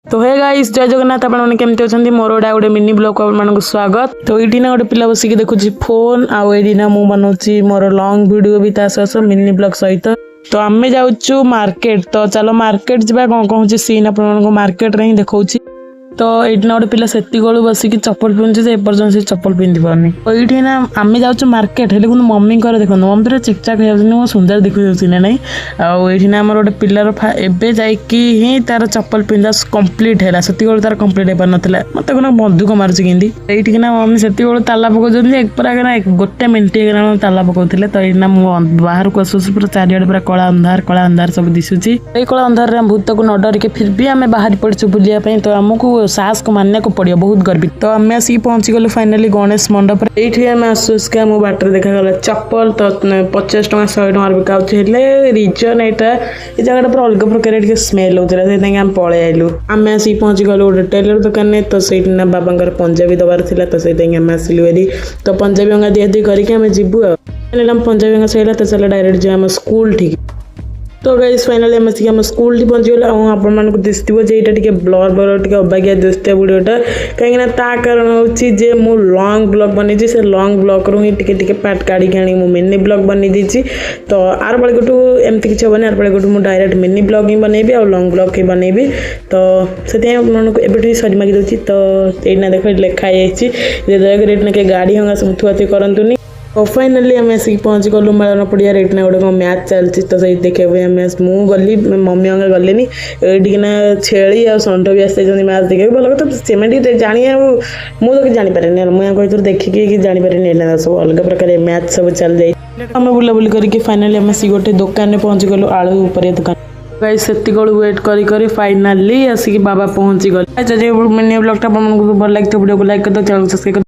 तो hey guys जय जगन्नाथ आपन केमती अच्छा मोर गोटे मिनी ब्लॉग आपको स्वागत। तो ये ना गोटे पिला बसिक देखुची फोन आउ ये ना मु बनाऊँगी मोर लॉन्ग वीडियो भी सह मिनी ब्लॉग सहित। तो आम जाऊँ मार्केट। तो चलो मार्केट जावा कौन कौन सीन आप मार्केट रे ही देखा। तो ये गोटे पिला से बसिक चप्पल पिंधुचे से एपर्तन से चप्पल पिंधि पारनी। तो ये ना आम जाऊँ मार्केट हेल्ले मम्मी देखो मम्मी पूरा चिकचाक हो सुंदर देखुची ना नहीं। आईठी ना गोटे पिलार एवं जाकि तार चप्पल पिंधा कम्प्लीट है से तार कम्प्लीट हो पार ना मत बंधुक मार्च कि ये ना मम्मी से ताला पकाउन गोटे मिनट ताला पकाउले। तो ये बाहर को आसु पूरा चारिड़े पूरा कला अंधार सब दिशुची। ये कला अंधार भूत को न डरिके फिर भी आम बाहर पड़चु बुलाया। तो आमको साहस को मानने को पड़ो बहुत गर्वित। तो आम आसिक पहुंची गलु फाइनाली गणेश मंडप। ये आम आसुका मो बाटर देखागला चप्पल। तो 50 टଙ୍କା 100 टଙ୍କା बिकाऊे रिजन यहाँ ये जगह पूरा अलग प्रकार स्मेल होता है आम पलि आइलु। आम आसिक पहुंची गलु गोटे टेलर दुकान में। तो सही बाबा पंजाबी दबार था। तो सही आम आसलु हेरी। तो पंजाबी अंगा दिया करके जीवु आम पंजाबी अंगा सही। तो चलो डायरेक्ट जाम स्कूल ठीक। तो गाइस फाइनली आम स्कूल टी पहुँची गला। आपण दिखो जे ये ब्लर ब्लर टे अबागिया दिखते वीडियोटा कहीं कारण होचे मु लॉन्ग ब्लॉग बनी से लॉन्ग ब्लॉग रू ही टे पार्ट काढ़ी आनी मु मिनी ब्लॉग बनी देती। तो आर बड़े गोटू एमती किसी हेनी आर बड़े गोटू मुझे डायरेक्ट मिनी ब्लॉग ही बनैबी और लॉन्ग ब्लॉग ही बनैबी। तो से एबे सरी मागी दूसरी। तो ये देखो लिखाई दयाकर गाड़ी हंगा सब थुआथुई करतुनि। तो फाइनाली आम आसिक पहुँची गलु मेलन पड़िया। ना गोटे मैच चलती। तो सही देखा मु गली मम्मी अंगा गले ये छेली आ षंढ भी आस मैच देखा भल कथा से जानी मुझे जानीपारे मुझे देखिकी जानीपारे सब अलग प्रकार मैच सब चल जाए। आम बुलाबुली करके फाइनाली आम आसिक गोटे दुकान में पहुँची गलु आलू उपर दुकान। गाइस से वेट करी फाइनाली आसिक बाबा पहुँची गले। जब मिनी ब्लॉग भल लगे वीडियो को लाइक कर दो, चैनल सब्सक्राइब कर।